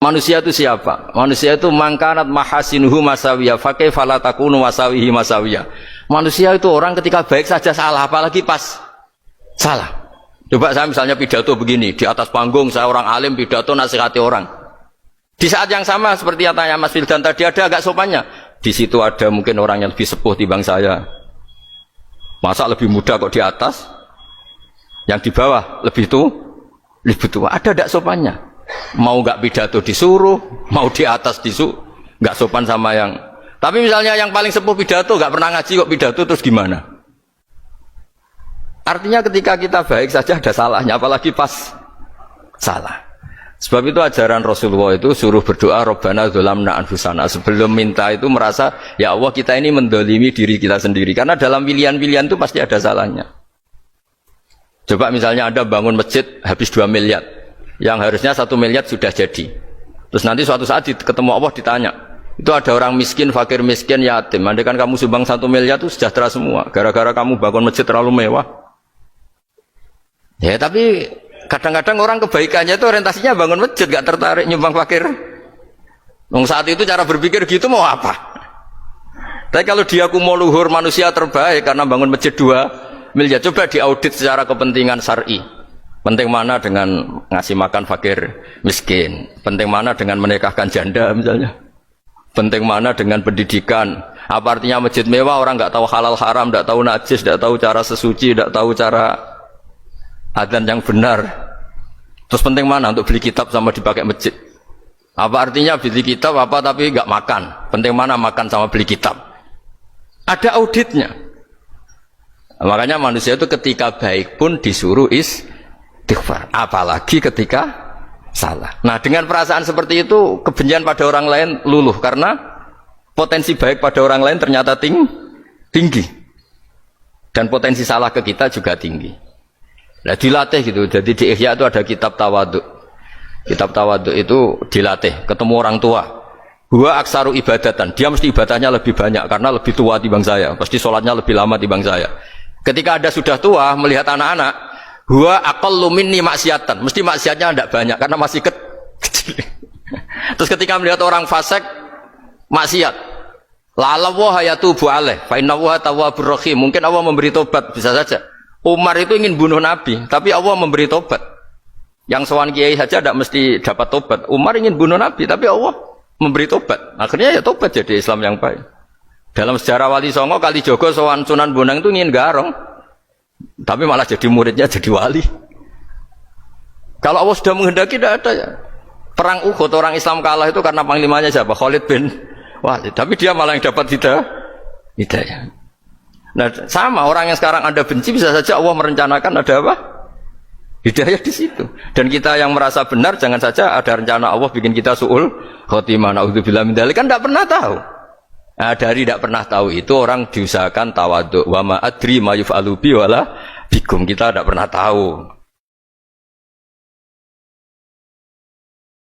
Manusia itu siapa? Manusia itu mangkanat mahasinuhu masawiya fa kaifa la takunu masawihi masawiya. Manusia itu orang ketika baik saja salah, apalagi pas salah. Coba saya misalnya pidato begini, di atas panggung saya orang alim pidato nasihati orang. Di saat yang sama seperti yang tanya Mas Wildan tadi, ada agak sopannya. Di situ ada mungkin orang yang lebih sepuh timbang saya. Masa lebih muda kok di atas? Yang di bawah lebih tua. Ada agak sopannya. Mau nggak pidato disuruh, mau di atas disuruh, nggak sopan sama yang. Tapi misalnya yang paling sepuh pidato nggak pernah ngaji kok pidato, terus gimana? Artinya ketika kita baik saja ada salahnya, apalagi pas salah. Sebab itu ajaran Rasulullah itu suruh berdoa Rabbana dzolamna anfusana. Sebelum minta itu merasa ya Allah kita ini mendolimi diri kita sendiri, karena dalam pilihan-pilihan itu pasti ada salahnya. Coba misalnya Anda bangun masjid habis 2 miliar, yang harusnya 1 miliar sudah jadi. Terus nanti suatu saat ketemu Allah ditanya, itu ada orang miskin, fakir miskin, yatim. Andai kan kamu sumbang 1 miliar itu sejahtera semua. Gara-gara kamu bangun masjid terlalu mewah. Ya tapi kadang-kadang orang kebaikannya itu orientasinya bangun masjid, gak tertarik nyumbang fakir. Saat itu cara berpikir gitu mau apa? Tapi kalau dia kumuluhur manusia terbaik karena bangun masjid 2 miliar, coba diaudit secara kepentingan syar'i. Penting mana dengan ngasih makan fakir miskin? Penting mana dengan menikahkan janda misalnya? Penting mana dengan pendidikan? Apa artinya masjid mewah orang nggak tahu halal haram, nggak tahu najis, nggak tahu cara sesuci, nggak tahu cara adzan yang benar? Terus penting mana untuk beli kitab sama dipakai masjid? Apa artinya beli kitab apa tapi nggak makan? Penting mana makan sama beli kitab? Ada auditnya. Makanya manusia itu ketika baik pun disuruh istighfar, apalagi ketika salah. Nah dengan perasaan seperti itu kebencian pada orang lain luluh, karena potensi baik pada orang lain ternyata tinggi, dan potensi salah ke kita juga tinggi. Nah dilatih gitu. Jadi di Ihya itu ada kitab tawaduk. Kitab tawaduk itu dilatih ketemu orang tua. Huwa aksaru ibadatan, dia mesti ibadahnya lebih banyak karena lebih tua timbang saya, pasti sholatnya lebih lama timbang saya. Ketika Anda sudah tua melihat anak-anak, huwa aqallu minni maksiatan, mesti maksiatnya tidak banyak karena masih kecil. Terus ketika melihat orang fasik maksiat, la'allahu yatubu alaih fa innahu tawwabur rahim, mungkin Allah memberi tobat, bisa saja. Umar itu ingin bunuh Nabi, tapi Allah memberi tobat. Yang sowan kiai saja tidak mesti dapat tobat. Umar ingin bunuh Nabi, tapi Allah memberi tobat. Akhirnya ya tobat jadi Islam yang baik. Dalam sejarah Wali Songo, Kalijogo sowan Sunan Bonang itu ingin garong, tapi malah jadi muridnya jadi wali. Kalau Allah sudah menghendaki tidak ada ya. Perang Uhud orang Islam kalah itu karena panglimanya siapa? Khalid bin Walid. Tapi dia malah yang dapat hidayah. Nah sama orang yang sekarang Anda benci, bisa saja Allah merencanakan ada apa? Hidayah di situ. Dan kita yang merasa benar, jangan saja ada rencana Allah bikin kita su'ul khotimah, na'udzubillah min dzalik, kan tidak pernah tahu. Nah, dari tidak pernah tahu itu orang diusahakan tawaduk. Wa ma adri ma yuf'alu bi wala bikum, kita tidak pernah tahu